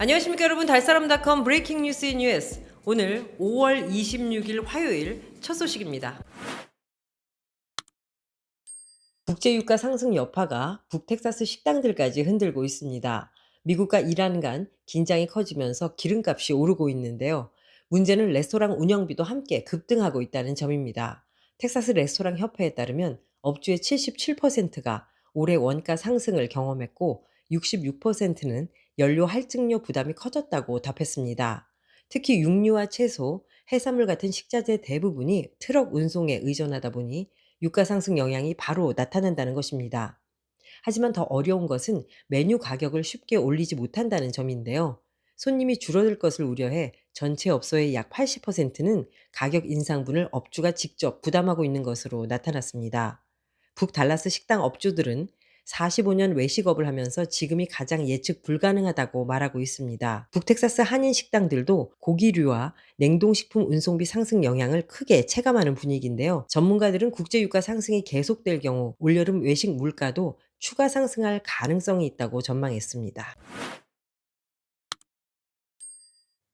안녕하십니까 여러분. 달사람닷컴 브레이킹 뉴스 인 US. 오늘 5월 26일 화요일 첫 소식입니다. 국제유가 상승 여파가 북텍사스 식당들까지 흔들고 있습니다. 미국과 이란 간 긴장이 커지면서 기름값이 오르고 있는데요. 문제는 레스토랑 운영비도 함께 급등하고 있다는 점입니다. 텍사스 레스토랑 협회에 따르면 업주의 77%가 올해 원가 상승을 경험했고 66%는 연료 할증료 부담이 커졌다고 답했습니다. 특히 육류와 채소, 해산물 같은 식자재 대부분이 트럭 운송에 의존하다 보니 유가 상승 영향이 바로 나타난다는 것입니다. 하지만 더 어려운 것은 메뉴 가격을 쉽게 올리지 못한다는 점인데요. 손님이 줄어들 것을 우려해 전체 업소의 약 80%는 가격 인상분을 업주가 직접 부담하고 있는 것으로 나타났습니다. 북달라스 식당 업주들은 45년 외식업을 하면서 지금이 가장 예측 불가능하다고 말하고 있습니다. 북텍사스 한인 식당들도 고기류와 냉동식품 운송비 상승 영향을 크게 체감하는 분위기인데요. 전문가들은 국제유가 상승이 계속될 경우 올여름 외식 물가도 추가 상승할 가능성이 있다고 전망했습니다.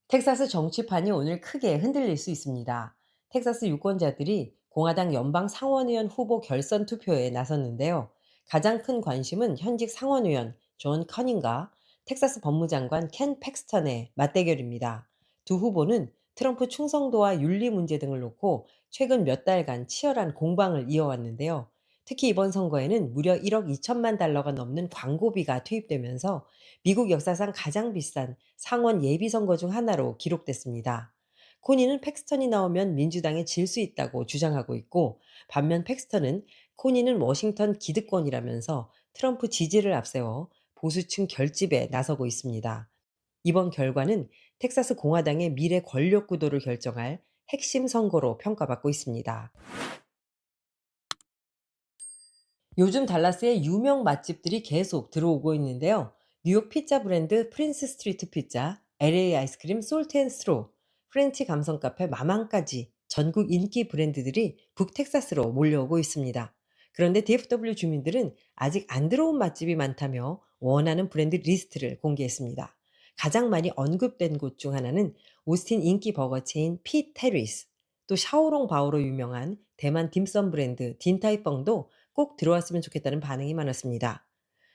텍사스 정치판이 오늘 크게 흔들릴 수 있습니다. 텍사스 유권자들이 공화당 연방 상원의원 후보 결선 투표에 나섰는데요. 가장 큰 관심은 현직 상원의원 존 커닝과 텍사스 법무장관 켄 팩스턴의 맞대결입니다. 두 후보는 트럼프 충성도와 윤리 문제 등을 놓고 최근 몇 달간 치열한 공방을 이어왔는데요. 특히 이번 선거에는 무려 1억 2천만 달러가 넘는 광고비가 투입되면서 미국 역사상 가장 비싼 상원 예비선거 중 하나로 기록됐습니다. 코니는 팩스턴이 나오면 민주당에 질 수 있다고 주장하고 있고, 반면 팩스턴은 코니는 워싱턴 기득권이라면서 트럼프 지지를 앞세워 보수층 결집에 나서고 있습니다. 이번 결과는 텍사스 공화당의 미래 권력 구도를 결정할 핵심 선거로 평가받고 있습니다. 요즘 달라스에 유명 맛집들이 계속 들어오고 있는데요. 뉴욕 피자 브랜드 프린스 스트리트 피자, LA 아이스크림 솔트앤스트로, 프렌치 감성 카페 마망까지 전국 인기 브랜드들이 북텍사스로 몰려오고 있습니다. 그런데 DFW 주민들은 아직 안 들어온 맛집이 많다며 원하는 브랜드 리스트를 공개했습니다. 가장 많이 언급된 곳 중 하나는 오스틴 인기 버거 체인 피 테리스, 또 샤오롱 바오로 유명한 대만 딤섬 브랜드 딘타이펑도 꼭 들어왔으면 좋겠다는 반응이 많았습니다.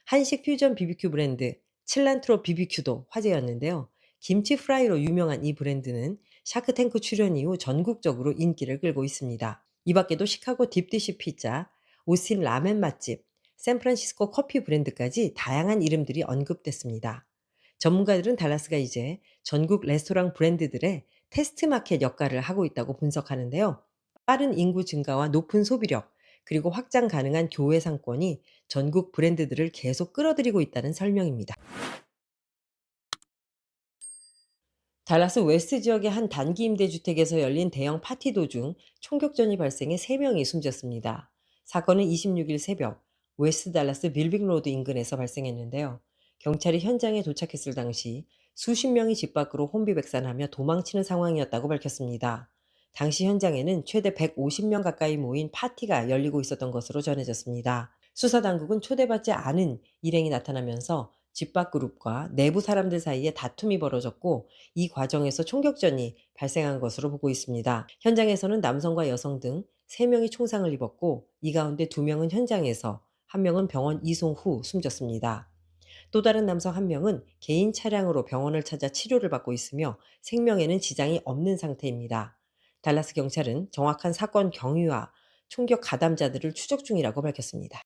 한식 퓨전 BBQ 브랜드 칠란트로 BBQ도 화제였는데요. 김치 프라이로 유명한 이 브랜드는 샤크탱크 출연 이후 전국적으로 인기를 끌고 있습니다. 이 밖에도 시카고 딥디시 피자, 오스틴 라멘 맛집, 샌프란시스코 커피 브랜드까지 다양한 이름들이 언급됐습니다. 전문가들은 달라스가 이제 전국 레스토랑 브랜드들의 테스트 마켓 역할을 하고 있다고 분석하는데요. 빠른 인구 증가와 높은 소비력, 그리고 확장 가능한 교외 상권이 전국 브랜드들을 계속 끌어들이고 있다는 설명입니다. 달라스 웨스트 지역의 한 단기 임대주택에서 열린 대형 파티 도중 총격전이 발생해 3명이 숨졌습니다. 사건은 26일 새벽 웨스트 달라스 빌빙 로드 인근에서 발생했는데요. 경찰이 현장에 도착했을 당시 수십 명이 집 밖으로 혼비백산하며 도망치는 상황이었다고 밝혔습니다. 당시 현장에는 최대 150명 가까이 모인 파티가 열리고 있었던 것으로 전해졌습니다. 수사당국은 초대받지 않은 일행이 나타나면서 집밖 그룹과 내부 사람들 사이에 다툼이 벌어졌고, 이 과정에서 총격전이 발생한 것으로 보고 있습니다. 현장에서는 남성과 여성 등 3명이 총상을 입었고, 이 가운데 2명은 현장에서, 1명은 병원 이송 후 숨졌습니다. 또 다른 남성 1명은 개인 차량으로 병원을 찾아 치료를 받고 있으며 생명에는 지장이 없는 상태입니다. 달라스 경찰은 정확한 사건 경위와 총격 가담자들을 추적 중이라고 밝혔습니다.